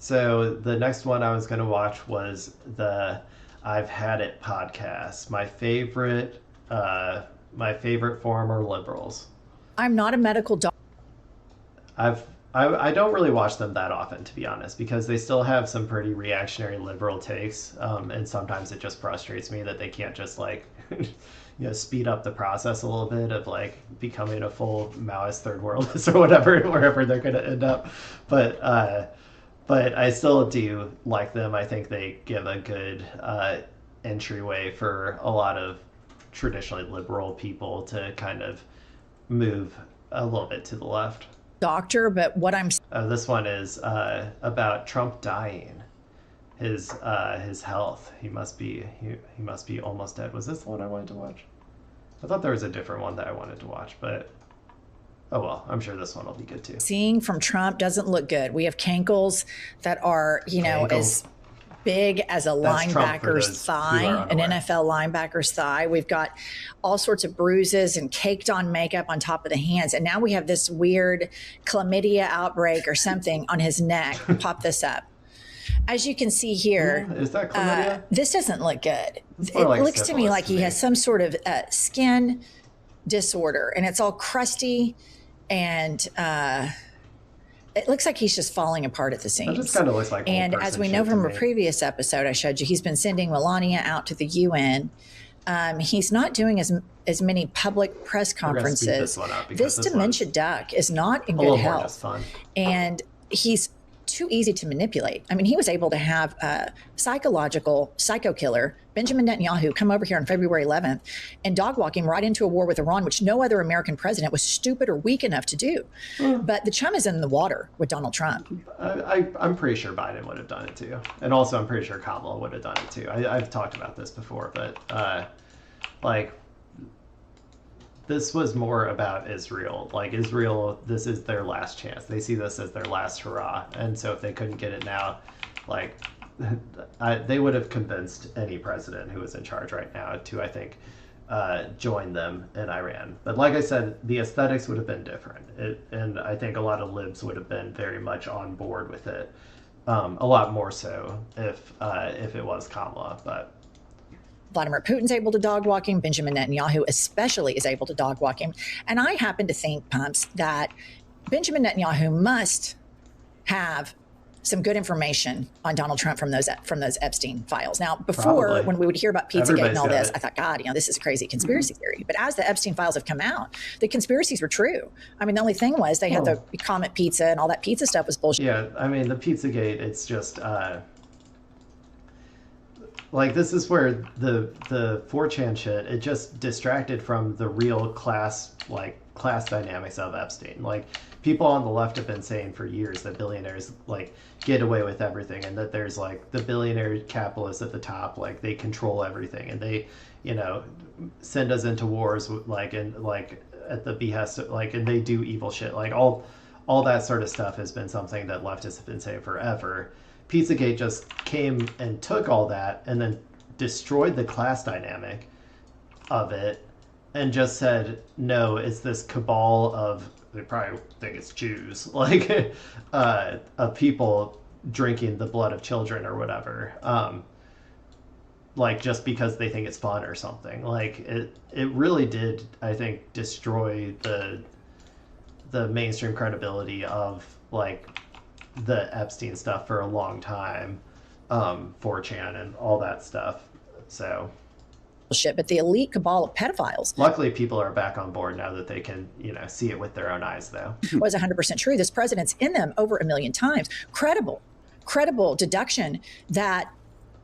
So the next one I was going to watch was the I've Had It podcast. My favorite form are liberals. I'm not a medical doctor. I don't really watch them that often, to be honest, because they still have some pretty reactionary liberal takes, and sometimes it just frustrates me that they can't just like speed up the process a little bit of like becoming a full Maoist third worldist or whatever, wherever they're going to end up. But I still do like them. I think they give a good entryway for a lot of traditionally liberal people to kind of move a little bit to the left. Doctor, but what I'm This one is about Trump dying. His health. He must be almost dead. Was this the one I wanted to watch? I thought there was a different one that I wanted to watch, but oh well, I'm sure this one will be good too. seeing from Trump doesn't look good. We have cankles that are, as big as a linebacker's thigh, an NFL linebacker's thigh. We've got all sorts of bruises and caked on makeup on top of the hands. And now we have this weird chlamydia outbreak or something on his neck. Pop this up. As you can see here, Is that chlamydia? this doesn't look good. It like looks to me syphilis like to he me. has some sort of skin disorder, and it's all crusty, and it looks like he's just falling apart at the seams. That just kind of looks like old And person as we shit know to from a me. previous episode I showed you, he's been sending Melania out to the UN. He's not doing as many public press We're gonna speed conferences. this one up because This this dementia one's duck is not in a good little more just health. fun. And he's too easy to manipulate. I mean, he was able to have a psycho killer, Benjamin Netanyahu, come over here on February 11th and dog walk him right into a war with Iran, which no other American president was stupid or weak enough to do. But the chum is in the water with Donald Trump. I'm pretty sure Biden would have done it too, and also I'm pretty sure Kamala would have done it too. I've talked about this before, but like this was more about Israel. Like Israel, this is their last chance. They see this as their last hurrah, and so if they couldn't get it now, like they would have convinced any president who was in charge right now to, I think, join them in Iran. But like I said, the aesthetics would have been different, and I think a lot of libs would have been very much on board with it. A lot more so if it was Kamala, but. Vladimir Putin's able to dog walk him. Benjamin Netanyahu especially is able to dog walk him. And I happen to think, Pumps, that Benjamin Netanyahu must have some good information on Donald Trump from those Epstein files. Now, before, Probably. when we would hear about Pizzagate and Everybody's all got this, it. I thought, God, this is a crazy conspiracy theory. But as the Epstein files have come out, the conspiracies were true. I mean, the only thing was they had the Comet Pizza and all that pizza stuff was bullshit. Yeah, I mean, the Pizzagate, it's just like this is where the 4chan shit, it just distracted from the real class dynamics of Epstein. Like people on the left have been saying for years that billionaires like get away with everything, and that there's like the billionaire capitalists at the top, like they control everything, and they send us into wars like at the behest of, like, and they do evil shit, like all that sort of stuff has been something that leftists have been saying forever. Pizzagate just came and took all that and then destroyed the class dynamic of it and just said, no, it's this cabal of, they probably think it's Jews, like of people drinking the blood of children or whatever, like just because they think it's fun or something. Like it really did, I think, destroy the mainstream credibility of like the Epstein stuff for a long time, 4chan and all that stuff. So Bullshit. But the elite cabal of pedophiles luckily people are back on board now that they can, see it with their own eyes, though. was 100% true. This president's in them over 1 million times. Credible deduction that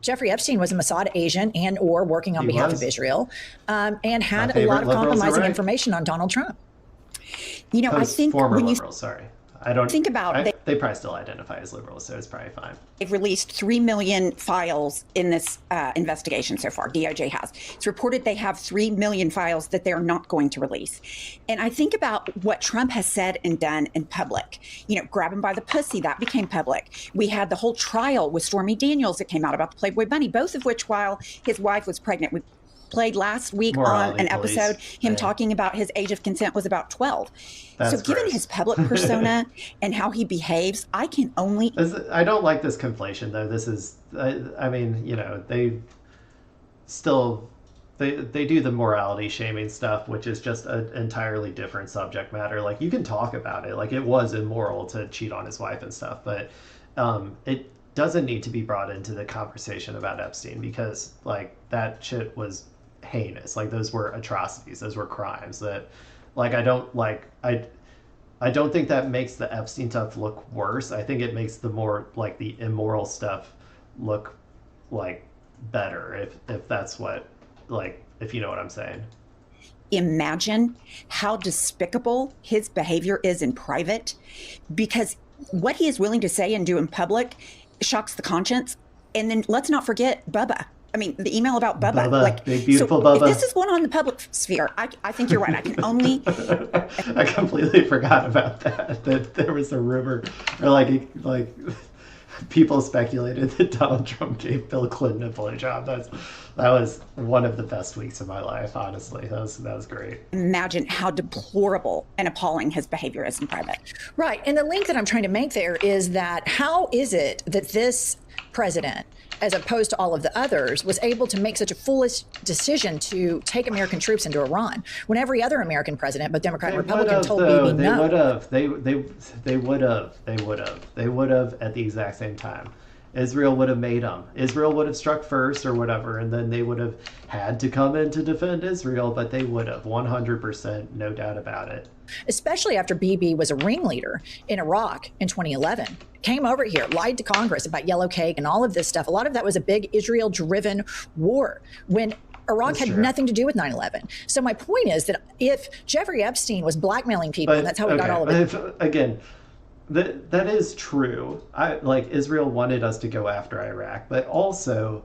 Jeffrey Epstein was a Mossad agent and or working on behalf of Israel, and had a lot of compromising information on Donald Trump. I think former when liberals, sorry. I don't think about they probably still identify as liberals, so it's probably fine. they've released 3 million files in this investigation so far. DOJ has. It's reported they have 3 million files that they're not going to release. And I think about what Trump has said and done in public. Grab him by the pussy, that became public. We had the whole trial with Stormy Daniels that came out about the Playboy Bunny, both of which while his wife was pregnant with played last week on an episode, him talking about his age of consent was about 12. That's so given gross. his public persona and how he behaves, I can only... I don't like this conflation, though. This is, I mean, you know, they still... They do the morality shaming stuff, which is just an entirely different subject matter. Like, you can talk about it. Like, it was immoral to cheat on his wife and stuff, but it doesn't need to be brought into the conversation about Epstein, because, like, that shit was heinous. Like, those were atrocities. Those were crimes that, like, I don't think that makes the Epstein stuff look worse. I think it makes the more, like, the immoral stuff look, like, better, if that's what, like, if you know what I'm saying. Imagine how despicable his behavior is in private, because what he is willing to say and do in public shocks the conscience. And then let's not forget Bubba. I mean, the email about Bubba. Like, big, beautiful Bubba. If this is one on the public sphere, I think you're right. I can only... I completely forgot about that there was a rumor, or like people speculated that Donald Trump gave Bill Clinton a blowjob. That was one of the best weeks of my life, honestly. That was great. Imagine how deplorable and appalling his behavior is in private. Right. And the link that I'm trying to make there is that how is it that this president, as opposed to all of the others, was able to make such a foolish decision to take American troops into Iran when every other American president, both Democrat and Republican, told Bibi no? They would have at the exact same time. Israel would have made them. Israel would have struck first or whatever, and then they would have had to come in to defend Israel, but they would have 100%, no doubt about it. Especially after Bibi was a ringleader in Iraq in 2011, came over here, lied to Congress about yellow cake and all of this stuff. A lot of that was a big Israel-driven war when Iraq had nothing to do with 9/11. So my point is that if Jeffrey Epstein was blackmailing people, and that's how we got all of it. Again, that is true. Like, Israel wanted us to go after Iraq, but also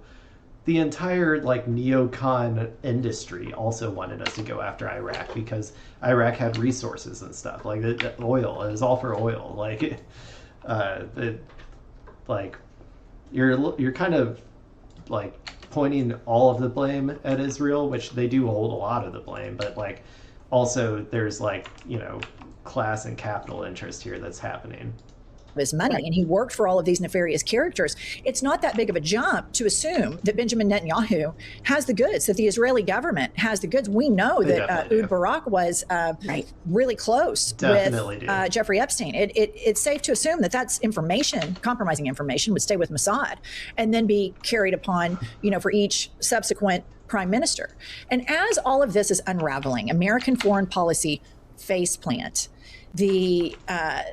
the entire, like, neocon industry also wanted us to go after Iraq because Iraq had resources and stuff, like the oil. It was all for oil. Like, you're kind of like pointing all of the blame at Israel, which they do hold a lot of the blame, but like also there's, like, you know, class and capital interest here that's happening. His money, and he worked for all of these nefarious characters. It's not that big of a jump to assume that Benjamin Netanyahu has the goods, that the Israeli government has the goods. We know that Ehud Barak was really close with Jeffrey Epstein. It's safe to assume that that's information, compromising information, would stay with Mossad and then be carried upon, you know, for each subsequent prime minister. And as all of this is unraveling, American foreign policy faceplant, the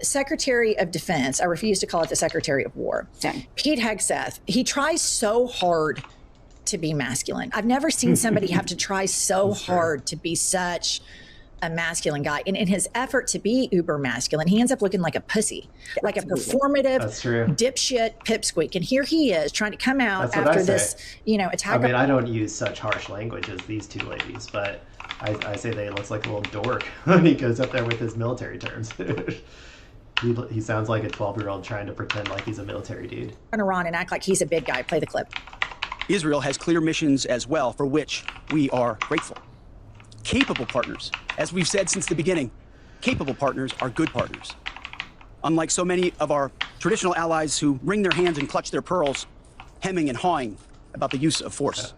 Secretary of Defense, I refuse to call it the Secretary of War, Pete Hegseth, he tries so hard to be masculine. I've never seen somebody have to try so hard to be such a masculine guy. And in his effort to be uber masculine, he ends up looking like a pussy, like a performative dipshit pipsqueak. And here he is trying to come out after this, you know, attack. I mean, I don't use such harsh language as these two ladies, but I say that he looks like a little dork when he goes up there with his military terms. He sounds like a 12-year-old trying to pretend like he's a military dude. Turn around and act like he's a big guy. Play the clip. Israel has clear missions as well, for which we are grateful. Capable partners. As we've said since the beginning, capable partners are good partners. Unlike so many of our traditional allies who wring their hands and clutch their pearls, hemming and hawing about the use of force.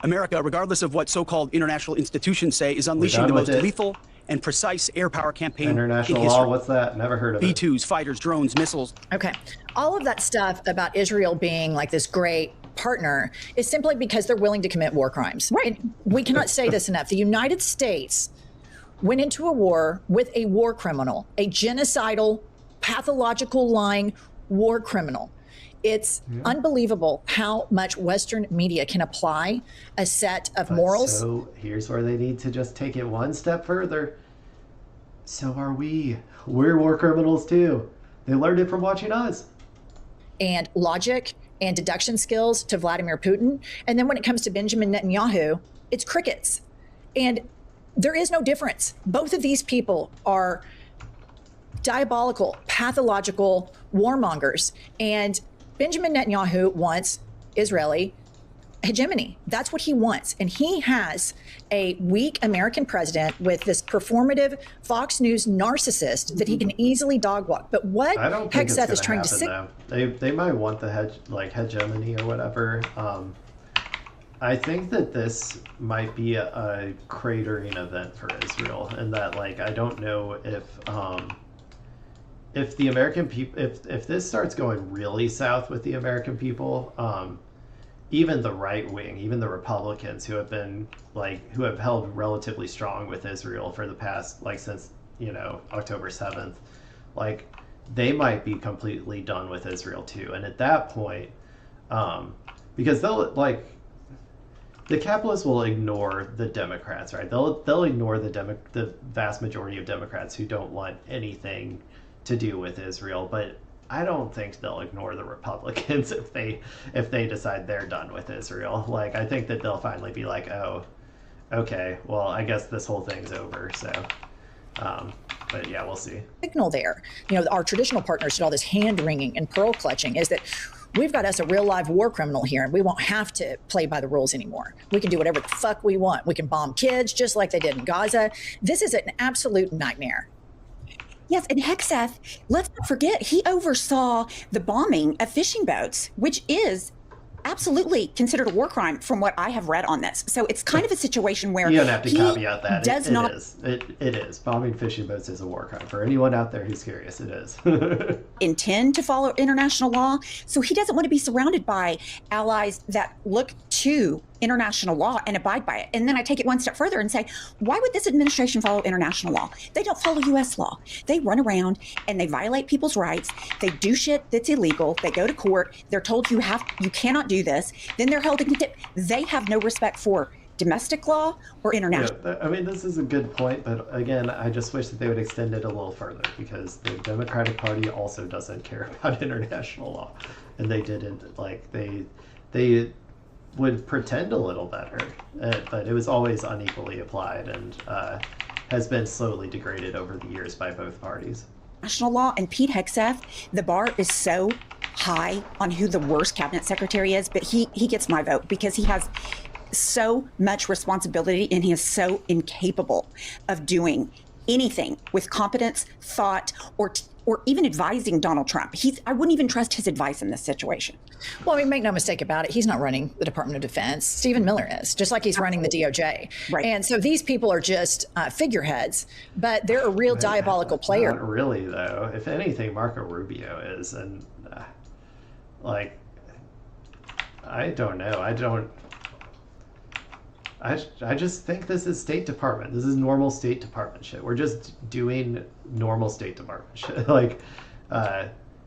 America, regardless of what so-called international institutions say, is unleashing the most lethal and precise air power campaign international in history. Law, what's that? Never heard of it. B-2s, fighters, drones, missiles. Okay. All of that stuff about Israel being like this great partner is simply because they're willing to commit war crimes. Right. And we cannot say this enough. The United States went into a war with a war criminal, a genocidal, pathological, lying war criminal. It's unbelievable how much Western media can apply a set of morals. So here's where they need to just take it one step further. So are we. We're war criminals too. They learned it from watching us. And logic and deduction skills to Vladimir Putin. And then when it comes to Benjamin Netanyahu, it's crickets. And there is no difference. Both of these people are diabolical, pathological warmongers. And Benjamin Netanyahu wants Israeli hegemony. That's what he wants. And he has a weak American president with this performative Fox News narcissist that he can easily dog walk. But what Hegseth is trying to say, they might want the hegemony or whatever. I think that this might be a cratering event for Israel, and that I don't know if the American people, if this starts going really south with the American people, even the right wing, even the Republicans who have been who have held relatively strong with Israel for the past since October 7th, they might be completely done with Israel too. And at that point, because the capitalists will ignore the Democrats, right? They'll ignore the vast majority of Democrats who don't want anything to do with Israel, but I don't think they'll ignore the Republicans if they decide they're done with Israel. I think that they'll finally be oh, okay, well, I guess this whole thing's over. So, but yeah, we'll see. Signal there. Our traditional partners did all this hand wringing and pearl clutching is that we've got us a real live war criminal here, and we won't have to play by the rules anymore. We can do whatever the fuck we want. We can bomb kids just like they did in Gaza. This is an absolute nightmare. Yes, and Hegseth, let's not forget, he oversaw the bombing of fishing boats, which is absolutely considered a war crime from what I have read on this. So it's kind of a situation where you don't have to caveat that. It is. Bombing fishing boats is a war crime. For anyone out there who's curious, it is. Intend to follow international law. So he doesn't want to be surrounded by allies that look to international law and abide by it. And then I take it one step further and say, why would this administration follow international law? They don't follow U.S. law. They run around and they violate people's rights. They do shit that's illegal. They go to court. They're told you cannot do this. Then they're held in contempt. They have no respect for domestic law or international. Yeah, I mean, this is a good point, but again, I just wish that they would extend it a little further, because the Democratic Party also doesn't care about international law, and they didn't they would pretend a little better, but it was always unequally applied and has been slowly degraded over the years by both parties. National law and Pete Hegseth, the bar is so high on who the worst cabinet secretary is, but he gets my vote because he has so much responsibility and he is so incapable of doing anything with competence, thought, or even advising Donald Trump. I wouldn't even trust his advice in this situation. Well, make no mistake about it. He's not running the Department of Defense. Stephen Miller is, just like he's running the DOJ. Right. And so these people are just figureheads, but they're a real diabolical player. Not really, though. If anything, Marco Rubio is. And I don't know. I just think this is State Department. This is normal State Department shit. We're just doing normal State Department shit.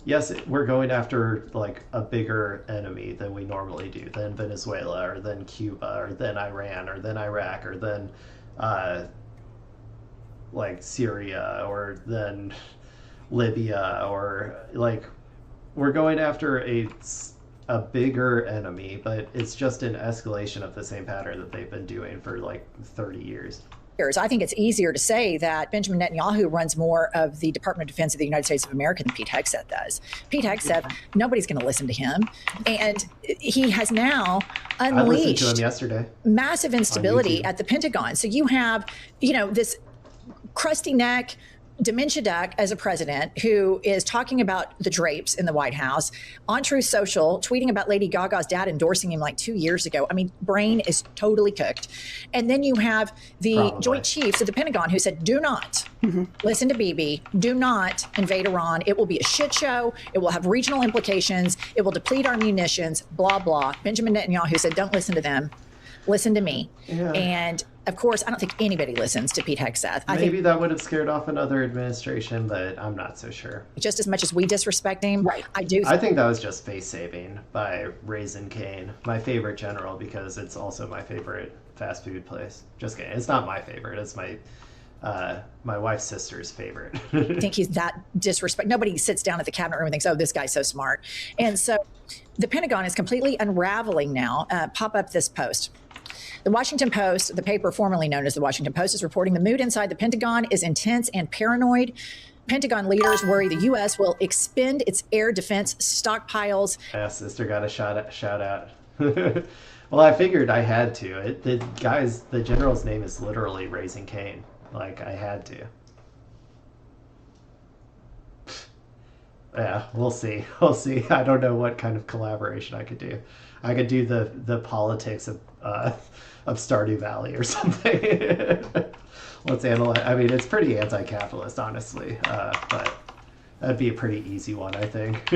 Yes, we're going after a bigger enemy than we normally do, than Venezuela or than Cuba or than Iran or than Iraq or than Syria or than Libya, or we're going after a bigger enemy, but it's just an escalation of the same pattern that they've been doing for 30 years. I think it's easier to say that Benjamin Netanyahu runs more of the Department of Defense of the United States of America than Pete Hegseth does. Pete Hegseth, nobody's going to listen to him. And he has now unleashed I listened to him yesterday. Massive instability at the Pentagon. So you have, this crusty neck, dementia duck as a president who is talking about the drapes in the White House on Truth Social, tweeting about Lady Gaga's dad endorsing him 2 years ago. I mean, brain is totally cooked. And then you have the Joint Chiefs of the Pentagon who said, do not listen to Bibi. Do not invade Iran. It will be a shit show. It will have regional implications. It will deplete our munitions, blah, blah. Benjamin Netanyahu said, don't listen to them. Listen to me. Yeah. And of course, I don't think anybody listens to Pete Hegseth. Maybe that would have scared off another administration, but I'm not so sure. Just as much as we disrespect him, right? I think that was just face saving by Raising Cane, my favorite general, because it's also my favorite fast food place. Just kidding. It's not my favorite. It's my wife's sister's favorite. I think he's that disrespect. Nobody sits down at the cabinet room and thinks, oh, this guy's so smart. And so the Pentagon is completely unraveling now. Pop up this post. The Washington Post, the paper formerly known as the Washington Post, is reporting the mood inside the Pentagon is intense and paranoid. Pentagon leaders worry the U.S. will expend its air defense stockpiles. Yeah, sister got a shout out. Well, I figured I had to. The general's name is literally Raising Cain. Like, I had to. Yeah, we'll see. We'll see. I don't know what kind of collaboration I could do. I could do the politics of Stardew Valley or something. Let's analyze. I mean, it's pretty anti-capitalist, honestly, but that'd be a pretty easy one, I think.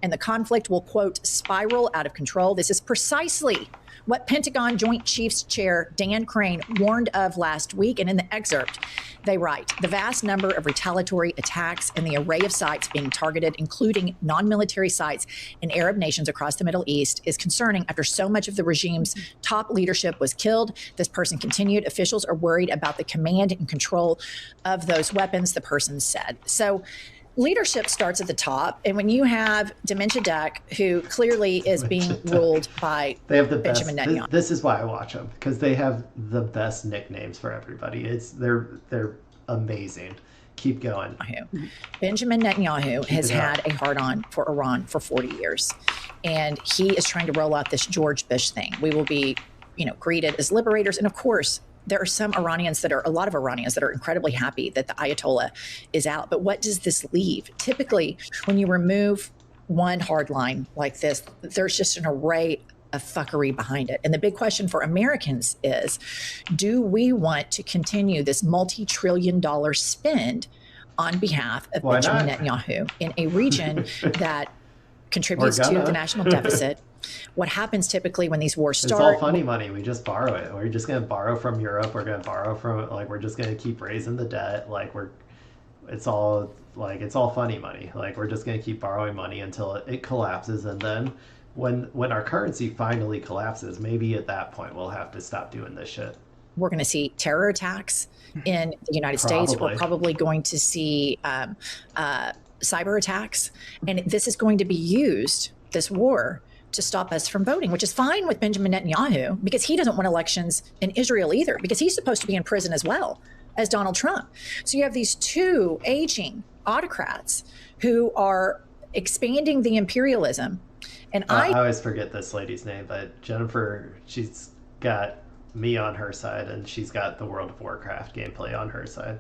And the conflict will, quote, spiral out of control. This is precisely what Pentagon Joint Chiefs Chair Dan Crane warned of last week. And in the excerpt, they write, the vast number of retaliatory attacks and the array of sites being targeted, including non-military sites in Arab nations across the Middle East, is concerning after so much of the regime's top leadership was killed. This person continued, officials are worried about the command and control of those weapons, the person said. So leadership starts at the top, and when you have Dementia Duck, who clearly is being ruled by they have the Benjamin best. Netanyahu. This is why I watch them, because they have the best nicknames for everybody. They're amazing. Keep going. Benjamin Netanyahu has had a hard-on for Iran for 40 years, and he is trying to roll out this George Bush thing. We will be, greeted as liberators, and of course, there are a lot of Iranians that are incredibly happy that the Ayatollah is out. But what does this leave? Typically, when you remove one hard line like this, there's just an array of fuckery behind it. And the big question for Americans is, do we want to continue this multi-trillion-dollar spend on behalf of Benjamin Netanyahu in a region that contributes to the national deficit? What happens typically when these wars start? It's all funny money. We just borrow it. We're just going to borrow from Europe. We're going to borrow from, we're just going to keep raising the debt. It's all funny money. We're just going to keep borrowing money until it collapses. And then when our currency finally collapses, maybe at that point we'll have to stop doing this shit. We're going to see terror attacks in the United States. We're probably going to see cyber attacks. And this is going to be used, this war, to stop us from voting, which is fine with Benjamin Netanyahu, because he doesn't want elections in Israel either, because he's supposed to be in prison as well as Donald Trump. So you have these two aging autocrats who are expanding the imperialism. And I always forget this lady's name, but Jennifer, she's got me on her side, and she's got the World of Warcraft gameplay on her side.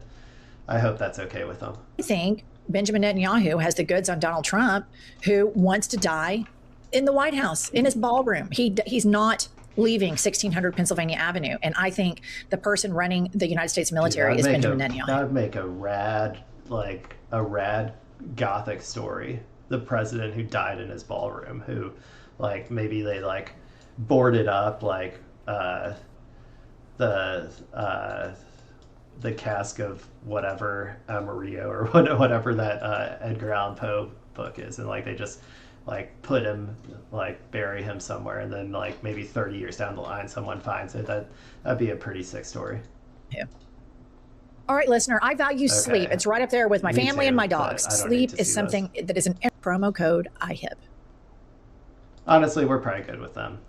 I hope that's okay with them. I think Benjamin Netanyahu has the goods on Donald Trump, who wants to die in the White House, in his ballroom. He's not leaving 1600 Pennsylvania Avenue. And I think the person running the United States military is Benjamin Netanyahu. That would make a rad Gothic story. The president who died in his ballroom, who maybe they boarded up the cask of whatever Amarillo or whatever that Edgar Allan Poe book is, and they just put him, bury him somewhere, and then maybe 30 years down the line someone finds it. That'd be a pretty sick story. Yeah. All right, listener, I value sleep. It's right up there with my family and my dogs. Sleep is something that is an promo code IHIP. Honestly, we're probably good with them.